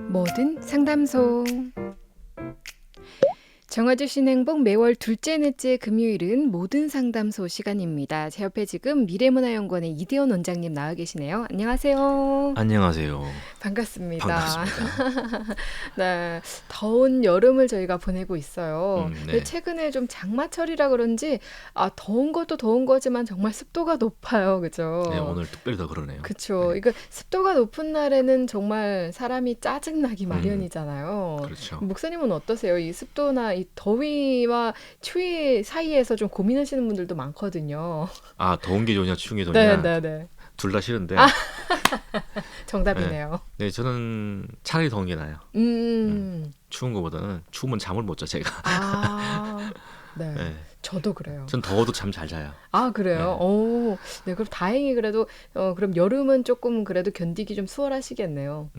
뭐든 상담소. 정해주신 행복 매월 둘째 넷째 금요일은 모든 상담소 시간입니다. 제 옆에 지금 미래문화연구원의 이대원 원장님 나와 계시네요. 안녕하세요. 안녕하세요. 반갑습니다. 반갑습니다. 네, 더운 여름을 저희가 보내고 있어요. 근데 네. 최근에 좀 장마철이라 그런지 더운 것도 더운 거지만 정말 습도가 높아요. 그죠? 네, 오늘 특별히 더 그러네요. 그쵸. 네. 이거 습도가 높은 날에는 정말 사람이 짜증나기 마련이잖아요. 그렇죠. 목사님은 어떠세요? 이 습도나 이 더위와 추위 사이에서 좀 고민하시는 분들도 많거든요. 더운 게 좋냐, 추운 게 좋냐, 네네네. 둘 다 싫은데. 정답이네요. 네, 저는 차라리 더운 게 나아요. 추운 거보다는 추우면 잠을 못 자, 제가. 네. 네. 저도 그래요. 전 더워도 잠 잘 자요. 그래요? 네, 그럼 다행히 그래도, 그럼 여름은 조금 그래도 견디기 좀 수월하시겠네요.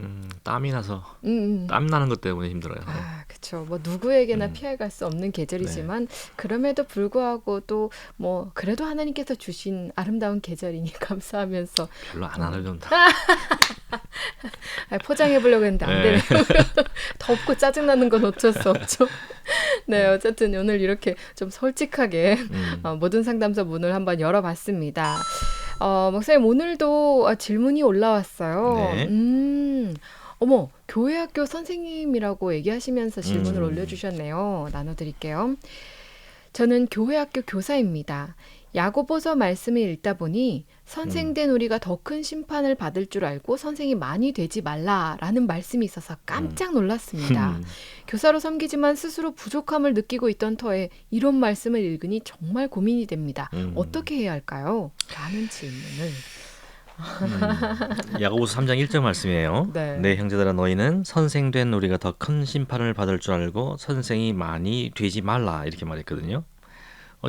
땀이 나서 음. 땀 나는 것 때문에 힘들어요. 그쵸. 뭐 누구에게나 음. 피해갈 수 없는 계절이지만 그럼에도 불구하고 또 뭐 그래도 하나님께서 주신 아름다운 계절이니 감사하면서 별로 안 아름다운다. 포장해 보려고 했는데 안 되네요. 덥고 짜증나는 건 어쩔 수 없죠. 네, 어쨌든 오늘 이렇게 좀 솔직하게 모든 상담소 문을 한번 열어봤습니다. 목사님 오늘도 질문이 올라왔어요. 네. 어머, 교회 학교 선생님이라고 얘기하시면서 질문을 올려주셨네요. 나눠드릴게요. 저는 교회 학교 교사입니다. 야고보서 말씀을 읽다 보니 선생된 우리가 더 큰 심판을 받을 줄 알고 선생이 많이 되지 말라라는 말씀이 있어서 깜짝 놀랐습니다. 교사로 섬기지만 스스로 부족함을 느끼고 있던 터에 이런 말씀을 읽으니 정말 고민이 됩니다. 어떻게 해야 할까요? 라는 질문을. 야고보서 3장 1절 말씀이에요. 네, 형제들아 너희는 선생된 우리가 더 큰 심판을 받을 줄 알고 선생이 많이 되지 말라 이렇게 말했거든요.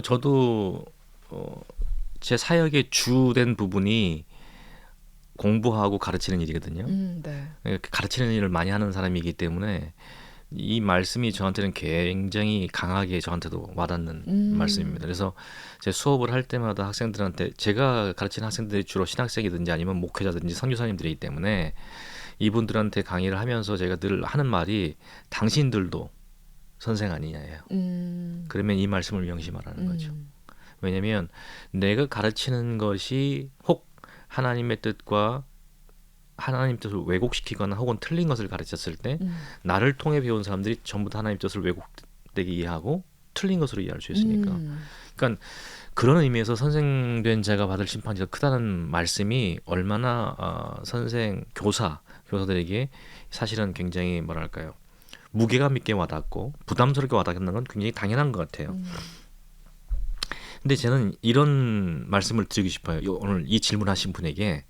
저도 제 사역의 주된 부분이 공부하고 가르치는 일이거든요. 가르치는 일을 많이 하는 사람이기 때문에 이 말씀이 저한테는 굉장히 강하게 저한테도 와닿는 말씀입니다. 그래서 제 수업을 할 때마다 학생들한테 제가 가르치는 학생들이 주로 신학생이든지 아니면 목회자든지 선교사님들이기 때문에 이분들한테 강의를 하면서 제가 늘 하는 말이 당신들도 선생 아니냐예요. 그러면 이 말씀을 명심하라는 거죠. 왜냐하면 내가 가르치는 것이 혹 하나님의 뜻과 하나님 뜻을 왜곡시키거나 혹은 틀린 것을 가르쳤을 때 나를 통해 배운 사람들이 전부 다 하나님 뜻을 왜곡되게 이해하고 틀린 것으로 이해할 수 있으니까. 그러니까 그런 의미에서 선생된 자가 받을 심판이 더 크다는 말씀이 얼마나 교사들에게 사실은 굉장히 뭐랄까요, 무게감 있게 와닿고 부담스럽게 와닿는 건 굉장히 당연한 것 같아요. 근데 저는 이런 말씀을 드리고 싶어요. 오늘 이 질문하신 분에게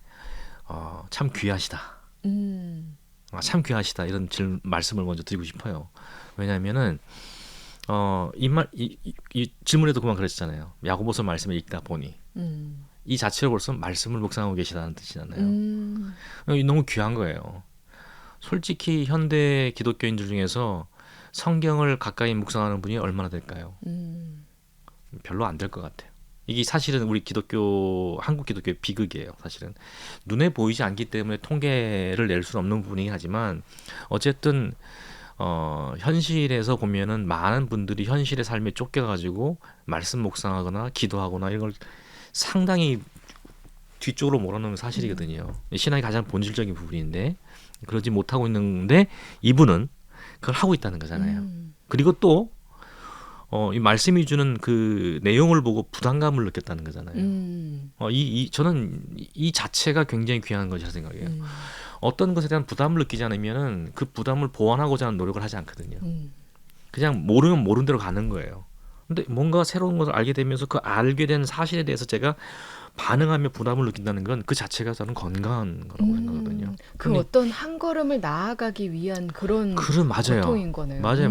참 귀하시다. 참 귀하시다. 이런 말씀을 먼저 드리고 싶어요. 왜냐하면은 이 질문에도 그만 그랬잖아요. 야고보서 말씀을 읽다 보니 이 자체로 벌써 말씀을 묵상하고 계시다는 뜻이잖아요. 너무 귀한 거예요. 솔직히 현대 기독교인들 중에서 성경을 가까이 묵상하는 분이 얼마나 될까요? 별로 안 될 것 같아요. 이게 사실은 우리 한국 기독교의 비극이에요. 사실은 눈에 보이지 않기 때문에 통계를 낼 수는 없는 부분이긴 하지만 어쨌든 현실에서 보면은 많은 분들이 현실의 삶에 쫓겨가지고 말씀 묵상하거나 기도하거나 이런 걸 상당히 뒤쪽으로 몰아넣는 사실이거든요. 신앙의 가장 본질적인 부분인데 그러지 못하고 있는데 이분은 그걸 하고 있다는 거잖아요. 그리고 또 이 말씀이 주는 그 내용을 보고 부담감을 느꼈다는 거잖아요. 저는 이 자체가 굉장히 귀한 것이라 생각해요. 어떤 것에 대한 부담을 느끼지 않으면은 그 부담을 보완하고자 하는 노력을 하지 않거든요. 그냥 모르면 모른 대로 가는 거예요. 근데 뭔가 새로운 것을 알게 되면서 그 알게 된 사실에 대해서 제가 반응하며 부담을 느낀다는 건 그 자체가 저는 건강한 거라고 생각하거든요. 그 어떤 한 걸음을 나아가기 위한 그런 고통인 거네요. 맞아요.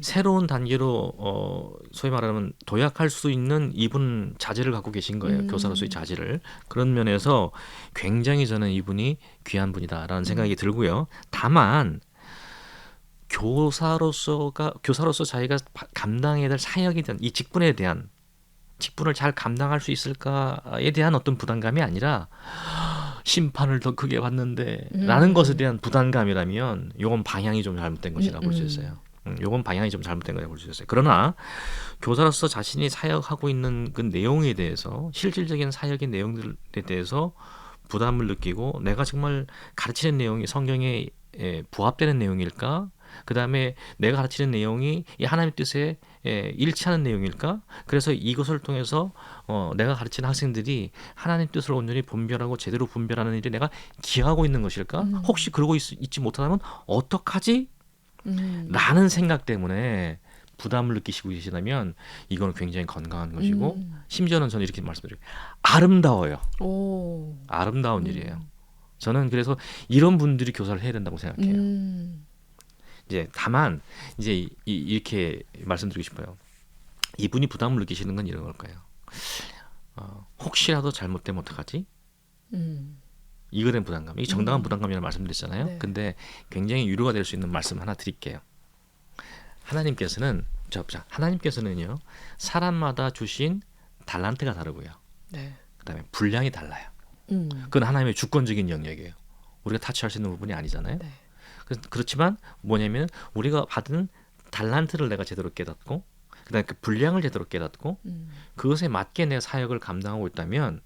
새로운 단계로 소위 말하면 도약할 수 있는 이분 자질을 갖고 계신 거예요. 교사로서의 자질을. 그런 면에서 굉장히 저는 이분이 귀한 분이다라는 생각이 들고요. 다만 교사로서 자기가 감당해야 될 사역에 대한 이 직분을 잘 감당할 수 있을까에 대한 어떤 부담감이 아니라 심판을 더 크게 받는데 라는 것에 대한 부담감이라면 요건 방향이 좀 잘못된 것이라 볼 수 있어요. 요건 방향이 좀 잘못된 거라고 볼 수 있어요. 그러나 교사로서 자신이 사역하고 있는 그 내용에 대해서 실질적인 사역의 내용들에 대해서 부담을 느끼고 내가 정말 가르치는 내용이 성경에 부합되는 내용일까? 그 다음에 내가 가르치는 내용이 이 하나님의 뜻에 일치하는 내용일까? 그래서 이것을 통해서 내가 가르치는 학생들이 하나님 뜻을 온전히 분별하고 제대로 분별하는 일에 내가 기여하고 있는 것일까? 혹시 그러고 있지 못하다면 어떡하지? 라는 생각 때문에 부담을 느끼시고 계시다면 이건 굉장히 건강한 것이고 심지어는 저는 이렇게 말씀드려요. 아름다워요. 오. 아름다운 일이에요. 저는 그래서 이런 분들이 교사를 해야 된다고 생각해요. 이제 다만 이제 이렇게 말씀드리고 싶어요. 이분이 부담을 느끼시는 건 이런 걸까요? 혹시라도 잘못되면 어떡하지? 이거에 대한 부담감. 이게 정당한 부담감이라는 말씀드렸잖아요. 네. 근데 굉장히 위로가 될 수 있는 말씀 하나 드릴게요. 하나님께서는요 사람마다 주신 달란트가 다르고요. 네. 그다음에 분량이 달라요. 그건 하나님의 주권적인 영역이에요. 우리가 타치할 수 있는 부분이 아니잖아요. 네. 그렇지만 뭐냐면 우리가 받은 달란트를 내가 제대로 깨닫고 그다음에 그 분량을 제대로 깨닫고 그것에 맞게 내 사역을 감당하고 있다면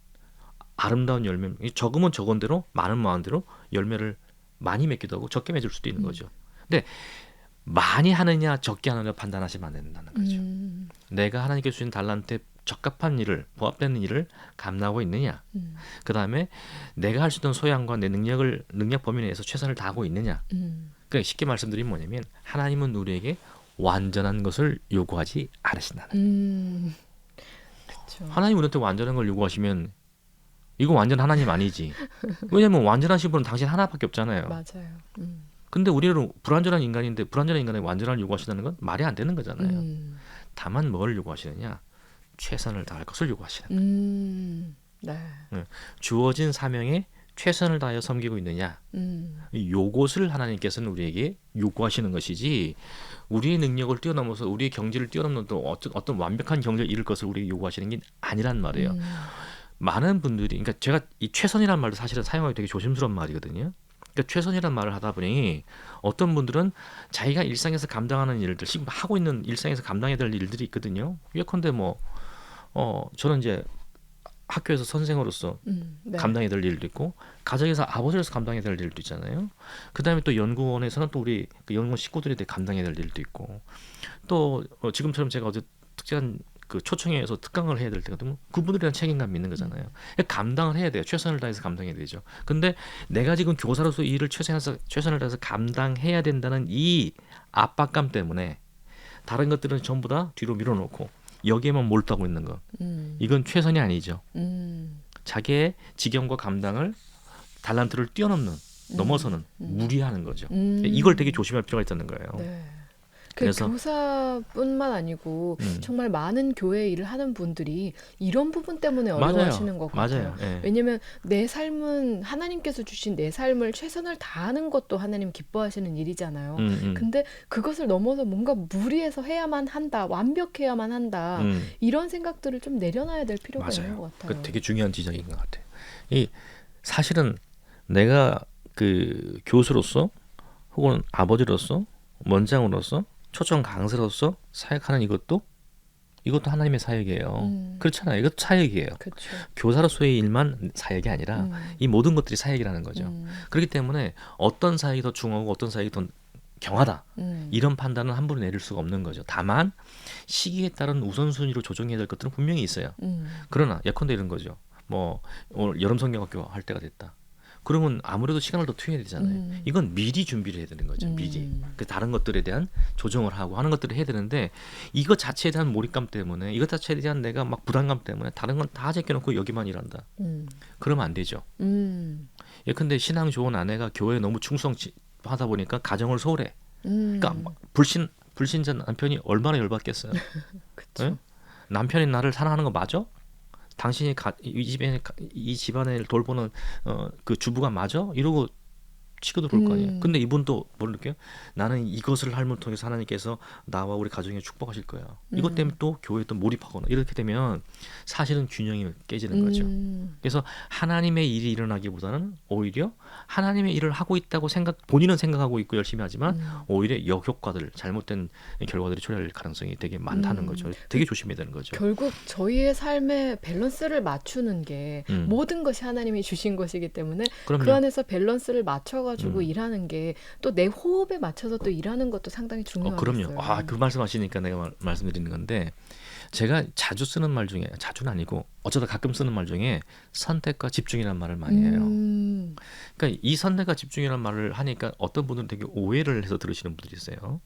아름다운 열매, 적으면 적은 대로 많은 마음대로 열매를 많이 맺기도 하고 적게 맺을 수도 있는 거죠. 근데 많이 하느냐 적게 하느냐 판단하시면 안 된다는 거죠. 내가 하나님께 주신 달란트에 적합한 일을 부합되는 일을 감당하고 있느냐. 그 다음에 내가 할 수 있는 소양과 내 능력 범위 내에서 최선을 다하고 있느냐. 그러니까 쉽게 말씀드리면 뭐냐면 하나님은 우리에게 완전한 것을 요구하지 않으신다는. 그렇죠. 하나님 우리한테 완전한 걸 요구하시면 이거 완전 하나님 아니지. 왜냐하면 완전하신 분은 당신 하나밖에 없잖아요. 맞아요. 근데 우리는 불완전한 인간인데 불완전한 인간에 완전한 요구하시다는 건 말이 안 되는 거잖아요. 다만 뭘 요구하시느냐? 최선을 다할 것을 요구하시는 거예요. 네. 주어진 사명에 최선을 다하여 섬기고 있느냐? 요것을 하나님께서는 우리에게 요구하시는 것이지 우리의 능력을 뛰어넘어서 우리의 경지를 뛰어넘는 어떤 완벽한 경지를 이룰 것을 우리에게 요구하시는 게 아니란 말이에요. 많은 분들이 그러니까 제가 이 최선이라는 말도 사실은 사용하기 되게 조심스러운 말이거든요. 그러니까 최선이라는 말을 하다 보니 어떤 분들은 자기가 일상에서 감당하는 일들 지금 하고 있는 일상에서 감당해야 될 일들이 있거든요. 예컨대 저는 이제 학교에서 선생으로서 네. 감당해야 될 일도 있고 가정에서 아버지로서 감당해야 될 일도 있잖아요. 그다음에 또 연구원에서는 또 우리 그 연구원 식구들이 감당해야 될 일도 있고 또 지금처럼 제가 어제 특별한 그 초청회에서 특강을 해야 될 때가 되면 그분들에 대한 책임감이 있는 거잖아요. 감당을 해야 돼요. 최선을 다해서 감당해야 되죠. 근데 내가 지금 교사로서 이 일을 최선을 다해서 감당해야 된다는 이 압박감 때문에 다른 것들은 전부 다 뒤로 밀어놓고 여기에만 몰두하고 있는 거. 이건 최선이 아니죠. 자기의 지경과 감당을 달란트를 뛰어넘는 넘어서는 무리하는 거죠. 이걸 되게 조심할 필요가 있다는 거예요. 네. 그래서 교사뿐만 아니고 정말 많은 교회 일을 하는 분들이 이런 부분 때문에 어려워하시는 것 같아요. 맞아요. 예. 왜냐하면 내 삶은 하나님께서 주신 내 삶을 최선을 다하는 것도 하나님 기뻐하시는 일이잖아요. 근데 그것을 넘어서 뭔가 무리해서 해야만 한다, 완벽해야만 한다 이런 생각들을 좀 내려놔야 될 필요가 맞아요. 있는 것 같아요. 그 되게 중요한 지적인 것 같아요. 이 사실은 내가 그 교수로서 혹은 아버지로서 원장으로서 초청 강사로서 사역하는 이것도 하나님의 사역이에요. 그렇잖아요. 이것도 사역이에요. 그렇죠. 교사로서의 일만 사역이 아니라 이 모든 것들이 사역이라는 거죠. 그렇기 때문에 어떤 사역이 더 중요하고 어떤 사역이 더 경하다. 이런 판단은 함부로 내릴 수가 없는 거죠. 다만 시기에 따른 우선순위로 조정해야 될 것들은 분명히 있어요. 그러나 예컨대 이런 거죠. 오늘 여름 성경학교 할 때가 됐다. 그러면 아무래도 시간을 더 투여해야 되잖아요. 이건 미리 준비를 해야 되는 거죠. 미리. 그 다른 것들에 대한 조정을 하고 하는 것들을 해야 되는데 이것 자체에 대한 몰입감 때문에 이것 자체에 대한 내가 막 부담감 때문에 다른 건 다 제껴놓고 여기만 일한다. 그러면 안 되죠. 예컨대 신앙 좋은 아내가 교회에 너무 충성하다 보니까 가정을 소홀해. 그러니까 불신자 남편이 얼마나 열받겠어요. 네? 남편이 나를 사랑하는 거 맞아? 당신이 이 집안을 돌보는 그 주부가 맞아? 이러고 치고 들어올 거 아니에요. 근데 이분도 뭘 느껴요? 나는 이것을 삶을 통해서 하나님께서 나와 우리 가정에 축복하실 거야. 이것 때문에 또 교회에 또 몰입하거나 이렇게 되면 사실은 균형이 깨지는 거죠. 그래서 하나님의 일이 일어나기보다는 오히려 하나님의 일을 하고 있다고 본인은 생각하고 있고 열심히 하지만 오히려 역효과들, 잘못된 결과들이 초래할 가능성이 되게 많다는 거죠. 되게 조심해야 되는 거죠. 결국 저희의 삶에 밸런스를 맞추는 게 모든 것이 하나님이 주신 것이기 때문에 그럼요. 그 안에서 밸런스를 맞춰가지고 일하는 게 또 내 호흡에 맞춰서 또 일하는 것도 상당히 중요하겠어요. 그럼요. 그 말씀하시니까 내가 말씀드리는 건데 제가 자주 쓰는 말 중에 자주는 아니고 어쩌다 가끔 쓰는 말 중에 선택과 집중이라는 말을 많이 해요. 그러니까 이 선택과 집중이라는 말을 하니까 어떤 분들은 되게 오해를 해서 들으시는 분들이 있어요.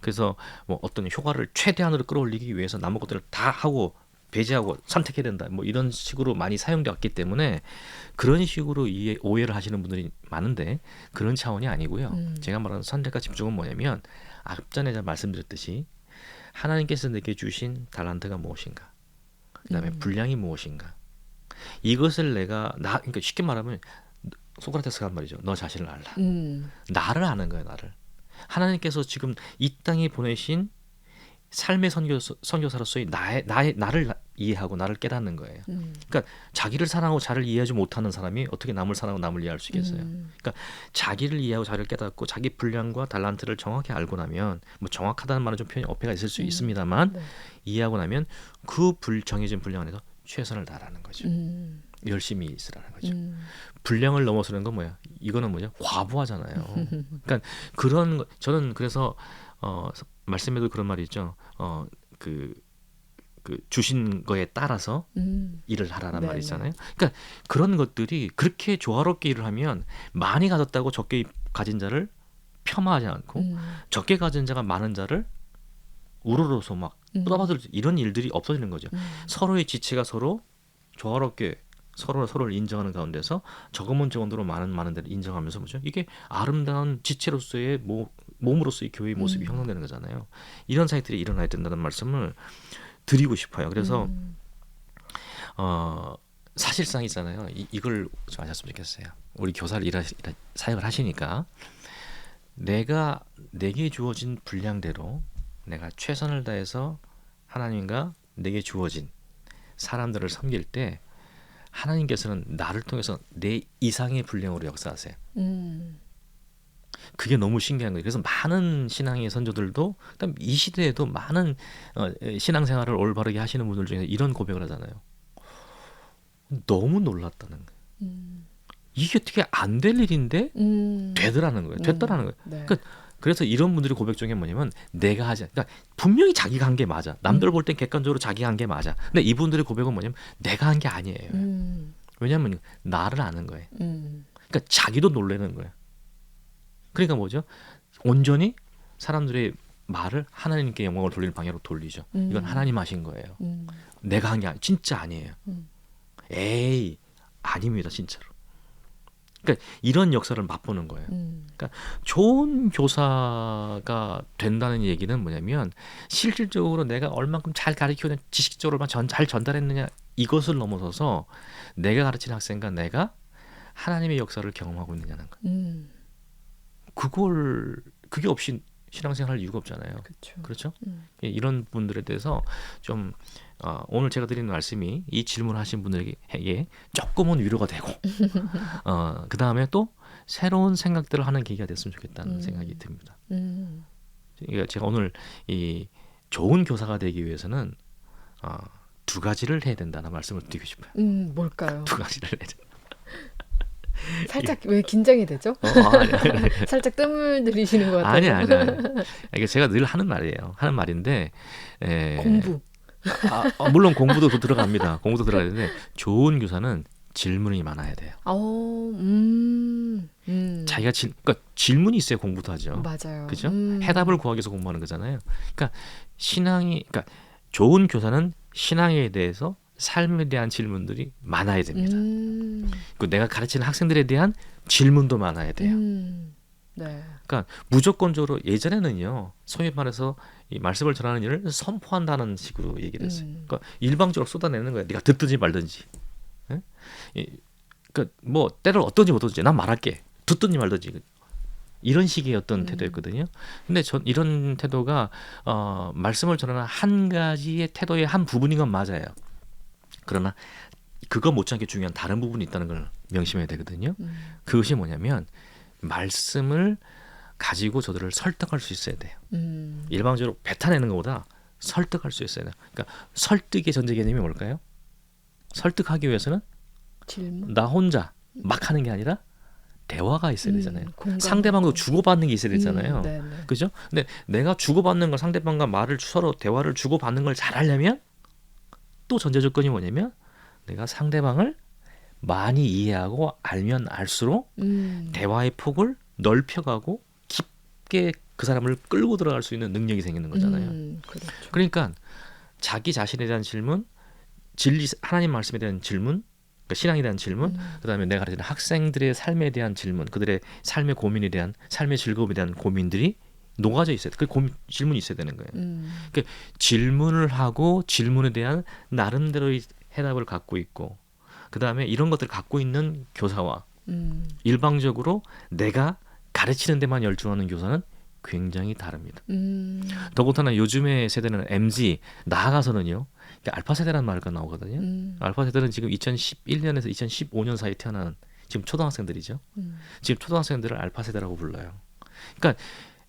그래서 뭐 어떤 효과를 최대한으로 끌어올리기 위해서 남은 것들을 다 하고 배제하고 선택해야 된다. 뭐 이런 식으로 많이 사용되어 왔기 때문에 그런 식으로 오해를 하시는 분들이 많은데 그런 차원이 아니고요. 제가 말하는 선택과 집중은 뭐냐면 앞전에 제가 말씀드렸듯이 하나님께서 내게 주신 달란트가 무엇인가, 그다음에 분량이 무엇인가, 이것을 그러니까 쉽게 말하면 소크라테스가 한 말이죠. 너 자신을 알라. 나를 아는 거예요. 나를. 하나님께서 지금 이 땅에 보내신 삶의 선교사로서의 나를 이해하고 나를 깨닫는 거예요. 그러니까 자기를 사랑하고 자를 이해하지 못하는 사람이 어떻게 남을 사랑하고 남을 이해할 수 있겠어요. 그러니까 자기를 이해하고 자기를 깨닫고 자기 분량과 달란트를 정확히 알고 나면 뭐 정확하다는 말은 좀 표현이 어폐가 있을 수 있습니다만 네. 이해하고 나면 그 정해진 분량 안에서 최선을 다하라는 거죠. 열심히 있으라는 거죠. 분량을 넘어서는 건 뭐야? 이거는 뭐냐? 과부하잖아요. 그러니까 그런 저는 그래서 말씀에도 그런 말이 있죠. 그 주신 거에 따라서 일을 하라는 말이 있잖아요. 그러니까 그런 것들이 그렇게 조화롭게 일을 하면 많이 가졌다고 적게 가진 자를 폄하하지 않고 적게 가진 자가 많은 자를 우러러서 막 떠받들 이런 일들이 없어지는 거죠. 서로의 지체가 서로 조화롭게 서로를 인정하는 가운데서 적으면 적은대로 많은 데를 인정하면서 뭐죠? 이게 아름다운 지체로서의 몸으로서의 교회의 모습이 형성되는 거잖아요. 이런 사역들이 일어나야 된다는 말씀을 드리고 싶어요. 그래서 사실상 있잖아요. 이걸 좀 아셨으면 좋겠어요. 우리 교사를 사역을 하시니까 내게 주어진 분량대로 내가 최선을 다해서 하나님과 내게 주어진 사람들을 섬길 때 하나님께서는 나를 통해서 내 이상의 분량으로 역사하세요. 그게 너무 신기한 거예요. 그래서 많은 신앙의 선조들도 그다음 이 시대에도 많은 신앙생활을 올바르게 하시는 분들 중에 이런 고백을 하잖아요. 너무 놀랐다는 거예요. 이게 어떻게 안 될 일인데 되더라는 거예요. 됐더라는 거예요. 네. 그래서 이런 분들의 고백 중에 뭐냐면 내가 하지 그러니까 분명히 자기가 한 게 맞아. 남들 볼 땐 객관적으로 자기가 한 게 맞아. 근데 이분들의 고백은 뭐냐면 내가 한 게 아니에요. 왜냐하면 나를 아는 거예요. 그러니까 자기도 놀라는 거예요. 그러니까 뭐죠? 온전히 사람들의 말을 하나님께 영광을 돌리는 방향으로 돌리죠. 이건 하나님 하신 거예요. 내가 한 게 진짜 아니에요. 에이 아닙니다 진짜로. 그러니까 이런 역사를 맛보는 거예요. 그러니까 좋은 교사가 된다는 얘기는 뭐냐면 실질적으로 내가 얼만큼 잘 가르치는 지식적으로만 잘 전달했느냐 이것을 넘어서서 내가 가르치는 학생과 내가 하나님의 역사를 경험하고 있느냐는 거예요. 그게 없이 신앙생활할 이유가 없잖아요. 그렇죠? 이런 분들에 대해서 좀 오늘 제가 드리는 말씀이 이 질문하신 분들에게 조금은 위로가 되고 그 다음에 또 새로운 생각들을 하는 계기가 됐으면 좋겠다는 생각이 듭니다. 그러니까 제가 오늘 이 좋은 교사가 되기 위해서는 두 가지를 해야 된다는 말씀을 드리고 싶어요. 뭘까요? 두 가지를 해야 된다. 살짝 왜 긴장이 되죠? 아니. 살짝 뜸을 들이시는 것 같아요. 아니. 이게 제가 늘 하는 말이에요. 하는 말인데 공부. 물론 공부도 들어갑니다. 공부도 들어가야 되는데 좋은 교사는 질문이 많아야 돼요. 자기가 그러니까 질문이 있어야 공부도 하죠. 맞아요. 그죠? 해답을 구하기 위해서 공부하는 거잖아요. 그러니까 그러니까 좋은 교사는 신앙에 대해서 삶에 대한 질문들이 많아야 됩니다. 내가 가르치는 학생들에 대한 질문도 많아야 돼요. 네. 그러니까 무조건적으로 예전에는요. 소위 말해서 이 말씀을 전하는 일을 선포한다는 식으로 얘기를 했어요. 그러니까 일방적으로 쏟아내는 거야. 네가 듣든지 말든지. 그러니까 뭐 때를 어떤지 못하든지 난 말할게. 듣든지 말든지 이런 식의 어떤 태도였거든요. 근데 전 이런 태도가 말씀을 전하는 한 가지의 태도의 한 부분인 건 맞아요. 그러나 그거 못지않게 중요한 다른 부분이 있다는 걸 명심해야 되거든요. 그것이 뭐냐면 말씀을 가지고 저들을 설득할 수 있어야 돼요. 일방적으로 뱉어내는 것보다 설득할 수 있어야 돼요. 그러니까 설득의 전제 개념이 뭘까요? 설득하기 위해서는 질문. 나 혼자 막 하는 게 아니라 대화가 있어야 되잖아요. 공감하고. 상대방도 주고받는 게 있어야 되잖아요. 네네. 그죠? 근데 내가 주고받는 걸 상대방과 말을 서로 대화를 주고받는 걸 잘하려면 또 전제 조건이 뭐냐면 내가 상대방을 많이 이해하고 알면 알수록 대화의 폭을 넓혀가고 깊게 그 사람을 끌고 들어갈 수 있는 능력이 생기는 거잖아요. 그렇죠. 그러니까 자기 자신에 대한 질문, 진리 하나님 말씀에 대한 질문, 그러니까 신앙에 대한 질문, 그다음에 내가 가르치는 학생들의 삶에 대한 질문, 그들의 삶의 고민에 대한 삶의 즐거움에 대한 고민들이 녹아져 있어야 돼. 그 질문이 있어야 되는 거예요. 그러니까 질문을 하고 질문에 대한 나름대로의 해답을 갖고 있고, 그다음에 이런 것들을 갖고 있는 교사와 일방적으로 내가 가르치는 데만 열중하는 교사는 굉장히 다릅니다. 더군다나 요즘의 세대는 MZ 나아가서는요. 알파 세대라는 말가 나오거든요. 알파 세대는 지금 2011년에서 2015년 사이에 태어난 지금 초등학생들이죠. 지금 초등학생들을 알파 세대라고 불러요. 그러니까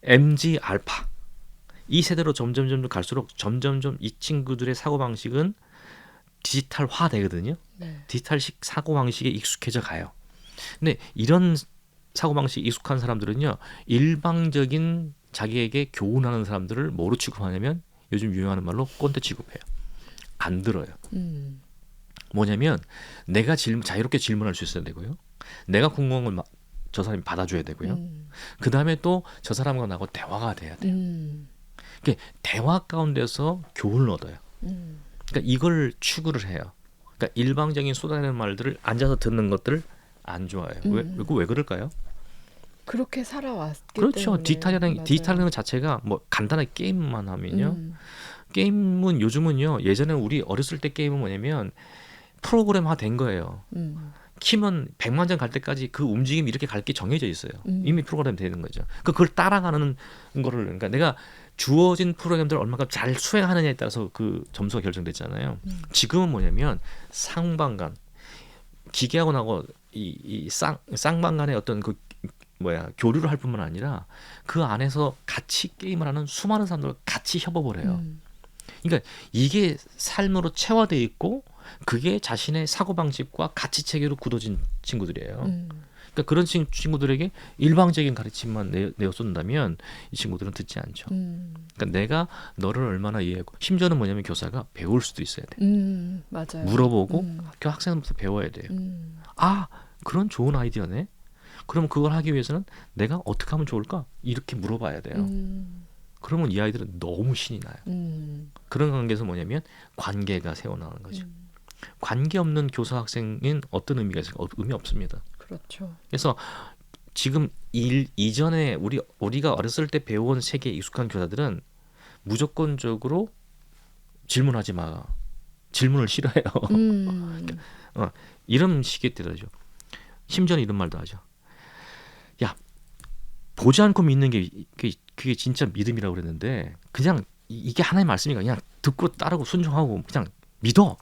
MZ 알파 이 세대로 점점 갈수록 점점 이 친구들의 사고 방식은 디지털화 되거든요. 네. 디지털식 사고 방식에 익숙해져 가요. 근데 이런 사고 방식에 익숙한 사람들은요. 일방적인 자기에게 교훈하는 사람들을 뭐로 취급하냐면 요즘 유행하는 말로 꼰대 취급해요. 안 들어요. 뭐냐면 내가 자유롭게 질문할 수 있어야 되고요. 내가 궁금한 걸 저 사람이 받아줘야 되고요. 그 다음에 또 저 사람과 나하고 대화가 돼야 돼요. 그러니까 대화 가운데서 교훈을 얻어요. 그러니까 이걸 추구를 해요. 그러니까 일방적인 쏟아내는 말들을 앉아서 듣는 것들을 안 좋아해요. 왜 그럴까요? 그렇게 살아왔기 그렇죠. 때문에. 디지털이라는 것 자체가 뭐 간단하게 게임만 하면요. 게임은 요즘은요. 예전에 우리 어렸을 때 게임은 뭐냐면 프로그램화 된 거예요. 키면 100만 점 갈 때까지 그 움직임이 이렇게 갈 게 정해져 있어요. 이미 프로그램 되는 거죠. 그걸 따라가는 거를 그러니까 내가 주어진 프로그램들을 얼마큼 잘 수행하느냐에 따라서 그 점수가 결정됐잖아요. 지금은 뭐냐면 상방간 기계하고 나고 이 쌍방간의 어떤 그 교류를 할 뿐만 아니라 그 안에서 같이 게임을 하는 수많은 사람들과 같이 협업을 해요. 그러니까 이게 삶으로 체화돼 있고 그게 자신의 사고방식과 가치 체계로 굳어진 친구들이에요. 그러니까 그런 친구들에게 일방적인 가르침만 내어쏟는다면 이 친구들은 듣지 않죠. 그러니까 내가 너를 얼마나 이해하고 심지어는 뭐냐면 교사가 배울 수도 있어야 돼. 맞아요. 물어보고 학교 학생부터 배워야 돼요. 아, 그런 좋은 아이디어네. 그럼 그걸 하기 위해서는 내가 어떻게 하면 좋을까? 이렇게 물어봐야 돼요. 그러면 이 아이들은 너무 신이 나요. 그런 관계에서 뭐냐면 관계가 새어나오는 거죠. 관계 없는 교사 학생은 어떤 의미가 있을까? 의미 없습니다. 그렇죠. 그래서 지금 이전에 우리가 어렸을 때 배워온 세계에 익숙한 교사들은 무조건적으로 질문하지 마. 질문을 싫어해요. 이런 식의 때라죠. 심지어는 이런 말도 하죠. 야, 보지 않고 믿는 게 그게 진짜 믿음이라고 그랬는데 그냥 이게 하나의 말씀이니까 그냥 듣고 따르고 순종하고 그냥 믿어.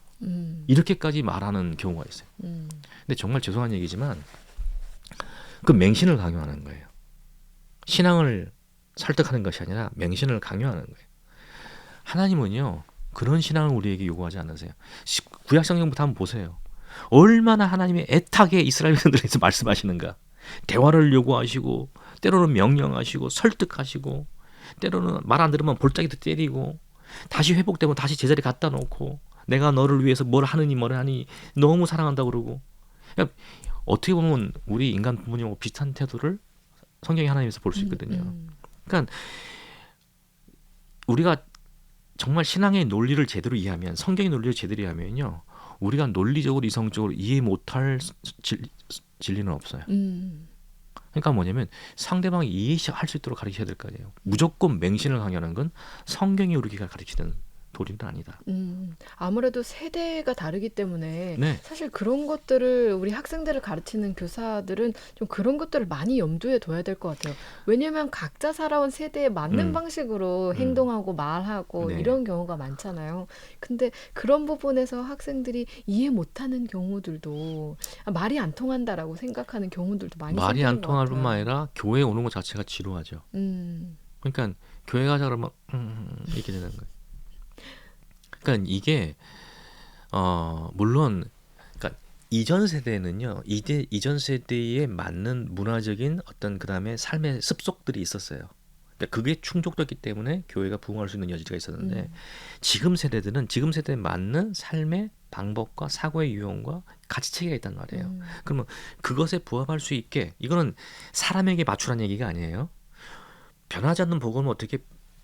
이렇게까지 말하는 경우가 있어요. 근데 정말 죄송한 얘기지만 그 맹신을 강요하는 거예요. 신앙을 설득하는 것이 아니라 맹신을 강요하는 거예요. 하나님은요. 그런 신앙을 우리에게 요구하지 않으세요. 구약 성경부터 한번 보세요. 얼마나 하나님의 애타게 이스라엘 백성들에서 말씀하시는가. 대화를 요구하시고 때로는 명령하시고 설득하시고 때로는 말 안 들으면 볼따기도 때리고 다시 회복되면 다시 제자리 갖다 놓고 내가 너를 위해서 뭘 하니 너무 사랑한다고 그러고 그러니까 어떻게 보면 우리 인간 부모님하고 비슷한 태도를 성경의 하나님에서 볼 수 있거든요. 그러니까 우리가 정말 신앙의 논리를 제대로 이해하면 성경의 논리를 제대로 이해하면요. 우리가 논리적으로 이성적으로 이해 못할 진리는 없어요. 그러니까 뭐냐면 상대방이 이해할 수 있도록 가르쳐야 될 거 아니에요. 무조건 맹신을 강요하는 건 성경이 우리가 가르치는 도리는 아니다. 아무래도 세대가 다르기 때문에 네. 사실 그런 것들을 우리 학생들을 가르치는 교사들은 좀 그런 것들을 많이 염두에 둬야 될 것 같아요. 왜냐면 각자 살아온 세대에 맞는 방식으로 행동하고 말하고 네. 이런 경우가 많잖아요. 근데 그런 부분에서 학생들이 이해 못하는 경우들도 말이 안 통한다라고 생각하는 경우들도 많이 말이 안 생기는 것 통할 같아요. 뿐만 아니라 교회 오는 것 자체가 지루하죠. 그러니까 교회 가자 그러면 이렇게 되는 거예요. 그러니까 이게 물론 그러니까 이전 세대는요. 이전 세대에 맞는 문화적인 어떤 그다음에 삶의 습속들이 있었어요. 그러니까 그게 충족됐기 때문에 교회가 부흥할 수 있는 여지가 있었는데 지금 세대에 맞는 삶의 방법과 사고의 유형과 가치 체계가 있단 말이에요. 그러면 그것에 부합할 수 있게 이거는 사람에게 맞추라는 얘기가 아니에요. 변하지 않는 복음은 어떻게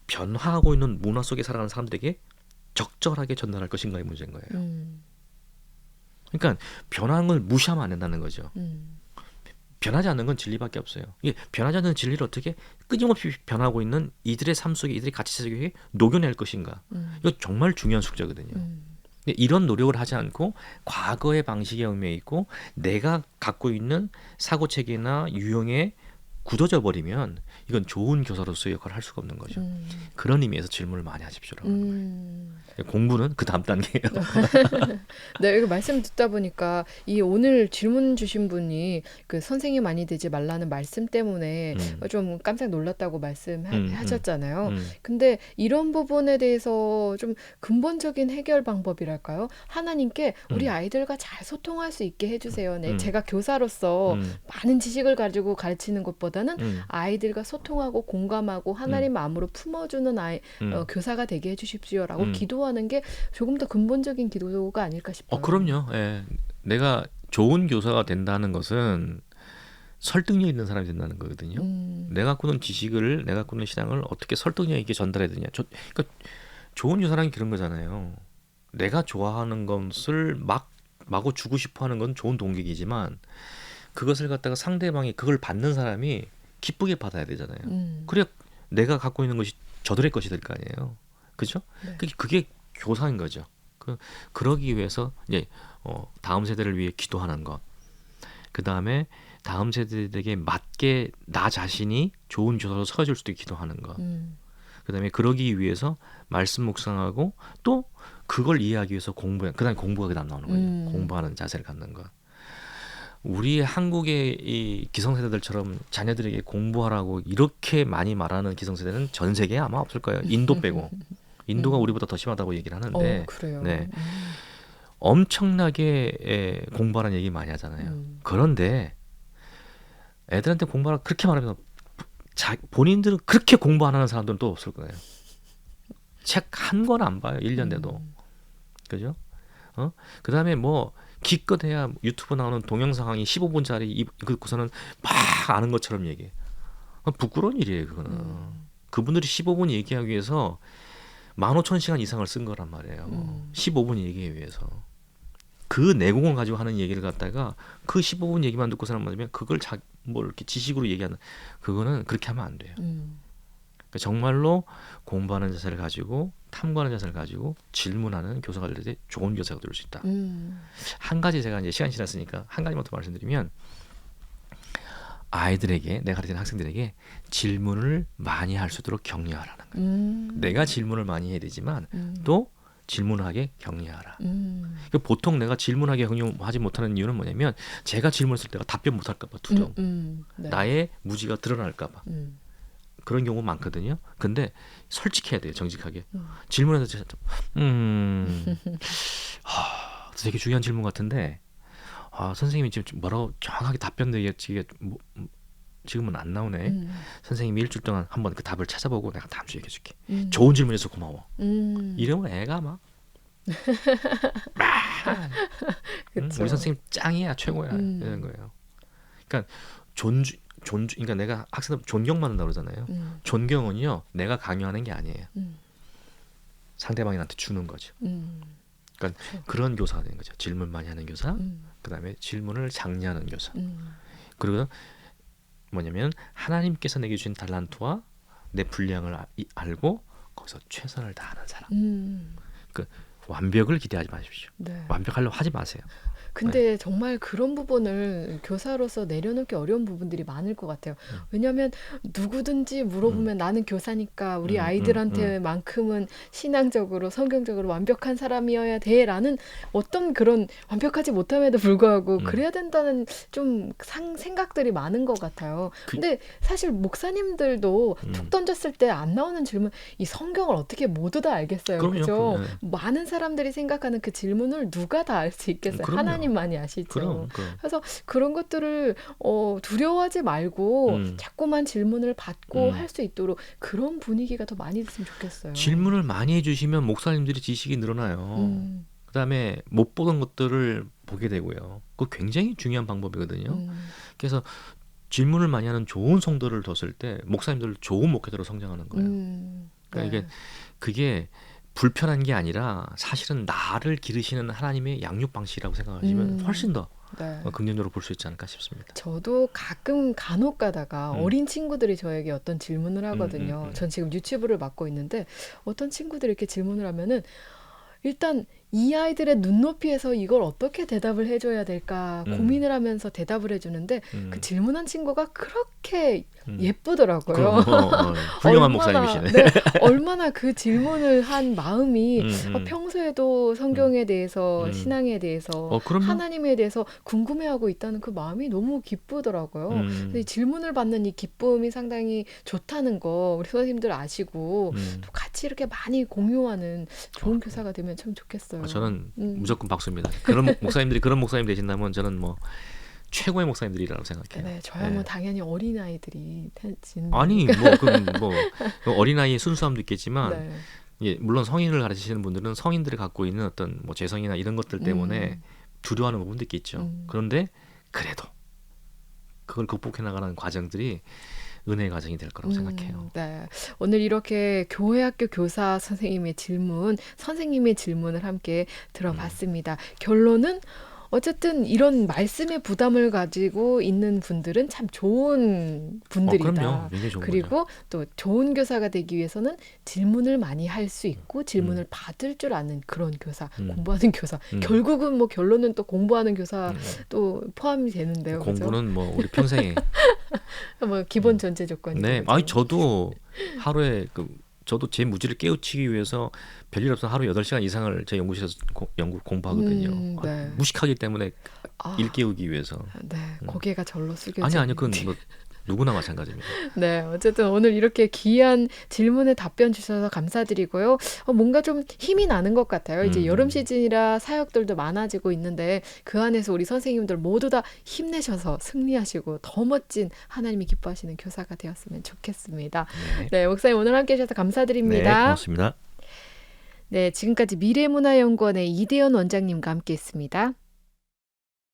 변화하고 있는 문화 속에 살아가는 사람들에게 적절하게 전달할 것인가의 문제인 거예요. 그러니까 변하는 걸 무시하면 안 된다는 거죠. 변하지 않는 건 진리밖에 없어요. 이게 변하지 않는 진리를 어떻게 끊임없이 변하고 있는 이들의 삶 속에 이들의 가치 속에 녹여낼 것인가. 이거 정말 중요한 숙제거든요. 근데 이런 노력을 하지 않고 과거의 방식에 얽매여 있고 내가 갖고 있는 사고체계나 유형에 굳어져 버리면 이건 좋은 교사로서의 역할을 할 수가 없는 거죠. 그런 의미에서 질문을 많이 하십시오라고 하는 거예요. 공부는 그 다음 단계예요. 네, 이거 말씀 듣다 보니까 이 오늘 질문 주신 분이 그 선생이 많이 되지 말라는 말씀 때문에 좀 깜짝 놀랐다고 말씀하셨잖아요. 근데 이런 부분에 대해서 좀 근본적인 해결 방법이랄까요? 하나님께 우리 아이들과 잘 소통할 수 있게 해주세요. 네, 제가 교사로서 많은 지식을 가지고 가르치는 것보다는 아이들과 소통하고 공감하고 하나님 마음으로 품어주는 교사가 되게 해주십시오라고 기도하는 게 조금 더 근본적인 기도가 아닐까 싶어요. 그럼요. 예. 내가 좋은 교사가 된다는 것은 설득력 있는 사람이 된다는 거거든요. 내가 갖고 있는 지식을, 내가 갖고 있는 신앙을 어떻게 설득력 있게 전달해야 되냐. 그러니까 좋은 교사라는 게 그런 거잖아요. 내가 좋아하는 것을 마구 주고 싶어하는 건 좋은 동기이지만 그것을 갖다가 상대방이 그걸 받는 사람이 기쁘게 받아야 되잖아요. 그래야 내가 갖고 있는 것이 저들의 것이 될 거 아니에요. 그죠? 네. 그게 교사인 거죠. 그러기 위해서 이제 다음 세대를 위해 기도하는 것. 그 다음에 다음 세대에게 맞게 나 자신이 좋은 교사로 서줄 수도 있게 기도하는 것. 그 다음에 그러기 위해서 말씀 묵상하고 또 그걸 이해하기 위해서 그 다음에 공부가 그다음 나오는 거예요. 공부하는 자세를 갖는 것. 우리 한국의 이 기성세대들처럼 자녀들에게 공부하라고 이렇게 많이 말하는 기성세대는 전 세계에 아마 없을 거예요. 인도 빼고. 인도가 우리보다 더 심하다고 얘기를 하는데 그래요. 네. 엄청나게 공부하라는 얘기 많이 하잖아요. 그런데 애들한테 공부하라 그렇게 말하면 본인들은 그렇게 공부 안 하는 사람들은 또 없을 거예요. 책 한 권 안 봐요. 1년 돼도. 그죠? 그 다음에 뭐 기껏해야 유튜브 나오는 동영상이 15분짜리 그고서는 막 아는 것처럼 얘기해. 부끄러운 일이에요. 그거는. 그분들이 15분 얘기하기 위해서 15,000시간 이상을 쓴 거란 말이에요. 15분 얘기하기 위해서. 그 내공을 가지고 하는 얘기를 갖다가 그 15분 얘기만 듣고 사람 맞으면 그걸 뭐 이렇게 지식으로 얘기하는 그거는 그렇게 하면 안 돼요. 그러니까 정말로 공부하는 자세를 가지고 탐구하는 자세를 가지고 질문하는 교사가 될 때 좋은 교사가 될 수 있다. 한 가지 제가 이제 시간 지났으니까 한 가지만 더 말씀드리면 아이들에게 내가 가르치는 학생들에게 질문을 많이 할 수 있도록 격려하라는 거예요. 내가 질문을 많이 해야 되지만 또 질문하게 격려하라. 그러니까 보통 내가 질문하게 격려하지 못하는 이유는 뭐냐면 제가 질문했을 때가 답변 못할까 봐 두려움. 네. 나의 무지가 드러날까 봐. 그런 경우 많거든요. 근데 솔직해야 돼요. 정직하게. 질문해서 제가 되게 중요한 질문 같은데 선생님이 지금 뭐라고 정확하게 답변 되겠지 지금은 안 나오네. 선생님이 일주일 동안 한번 그 답을 찾아보고 내가 다음 주에 얘기해줄게. 좋은 질문해서 고마워. 이러면 애가 막 우리 선생님 짱이야 최고야 이런 거예요. 그러니까 그러니까 내가 학생들 존경만 한다고 그러잖아요. 존경은요 내가 강요하는 게 아니에요. 상대방이 나한테 주는 거죠. 그러니까 그런 교사가 되는 거죠. 질문 많이 하는 교사, 그 다음에 질문을 장려하는 교사. 그리고 뭐냐면 하나님께서 내게 주신 달란트와 내 분량을 알고 거기서 최선을 다하는 사람. 음. 그 완벽을 기대하지 마십시오. 네. 완벽하려고 하지 마세요. 근데 정말 그런 부분을 교사로서 내려놓기 어려운 부분들이 많을 것 같아요. 왜냐하면 누구든지 물어보면 나는 교사니까 우리 아이들한테만큼은 신앙적으로 성경적으로 완벽한 사람이어야 돼라는 어떤 그런 완벽하지 못함에도 불구하고 그래야 된다는 좀 생각들이 많은 것 같아요. 근데 사실 목사님들도 툭 던졌을 때 안 나오는 질문, 이 성경을 어떻게 모두 다 알겠어요. 그럼요. 그죠? 네. 많은 사람들이 생각하는 그 질문을 누가 다 알 수 있겠어요. 그럼요. 하나님만이 아시죠. 그럼. 그래서 그런 것들을 두려워하지 말고 자꾸만 질문을 받고 할 수 있도록 그런 분위기가 더 많이 됐으면 좋겠어요. 질문을 많이 해주시면 목사님들이 지식이 늘어나요. 그다음에 못 보던 것들을 보게 되고요. 그거 굉장히 중요한 방법이거든요. 그래서 질문을 많이 하는 좋은 성도를 뒀을 때 목사님들 좋은 목회자로 성장하는 거예요. 그러니까 네. 그게 불편한 게 아니라 사실은 나를 기르시는 하나님의 양육 방식이라고 생각하시면 훨씬 더 네. 긍정적으로 볼 수 있지 않을까 싶습니다. 저도 가끔 간혹 가다가 어린 친구들이 저에게 어떤 질문을 하거든요. 전 지금 유치부를 맡고 있는데 어떤 친구들이 이렇게 질문을 하면은 일단 이 아이들의 눈높이에서 이걸 어떻게 대답을 해줘야 될까 고민을 하면서 대답을 해주는데 그 질문한 친구가 그렇게 예쁘더라고요. 그럼, 훌륭한 목사님이시네. 네, 얼마나 그 질문을 한 마음이 평소에도 성경에 대해서 신앙에 대해서 그럼요. 하나님에 대해서 궁금해하고 있다는 그 마음이 너무 기쁘더라고요. 그래서 이 질문을 받는 이 기쁨이 상당히 좋다는 거 우리 선생님들 아시고 또 같이 이렇게 많이 공유하는 좋은 교사가 되면 참 좋겠어요. 저는 무조건 박수입니다. 그런 목사님들이 그런 목사님 되신다면 저는 뭐 최고의 목사님들이라고 생각해요. 네, 저야 뭐 당연히 어린 아이들이 아니 뭐 어린아이의 순수함도 있겠지만 네. 예, 물론 성인을 가르치시는 분들은 성인들이 갖고 있는 어떤 뭐 재성이나 이런 것들 때문에 두려워하는 부분도 있겠죠. 그런데 그래도 그걸 극복해 나가는 과정들이 은혜의 과정이 될 거라고 생각해요. 네. 오늘 이렇게 교회학교 교사 선생님의 질문을 함께 들어봤습니다. 결론은 어쨌든 이런 말씀의 부담을 가지고 있는 분들은 참 좋은 분들이다. 그럼요. 굉장히 좋은 그리고 또 좋은 교사가 되기 위해서는 질문을 많이 할 수 있고 질문을 받을 줄 아는 그런 교사, 공부하는 교사. 결국은 뭐 결론은 또 공부하는 교사 또 포함이 되는데요. 공부는 뭐 우리 평생에 뭐 기본 전제 조건이죠. 네, 아니 저도 하루에 저도 제 무지를 깨우치기 위해서 별일 없어 하루 8시간 이상을 제 연구실에서 연구 공부하거든요. 네. 무식하기 때문에 일 깨우기 위해서. 네, 고개가 절로 숙여져. 아니요, 그건 뭐 누구나 마찬가지입니다. 네, 어쨌든 오늘 이렇게 귀한 질문에 답변 주셔서 감사드리고요. 뭔가 좀 힘이 나는 것 같아요. 이제 여름 시즌이라 사역들도 많아지고 있는데 그 안에서 우리 선생님들 모두 다 힘내셔서 승리하시고 더 멋진 하나님이 기뻐하시는 교사가 되었으면 좋겠습니다. 네, 목사님 오늘 함께 해주셔서 감사드립니다. 네, 고맙습니다. 네, 지금까지 미래문화연구원의 이대현 원장님과 함께했습니다.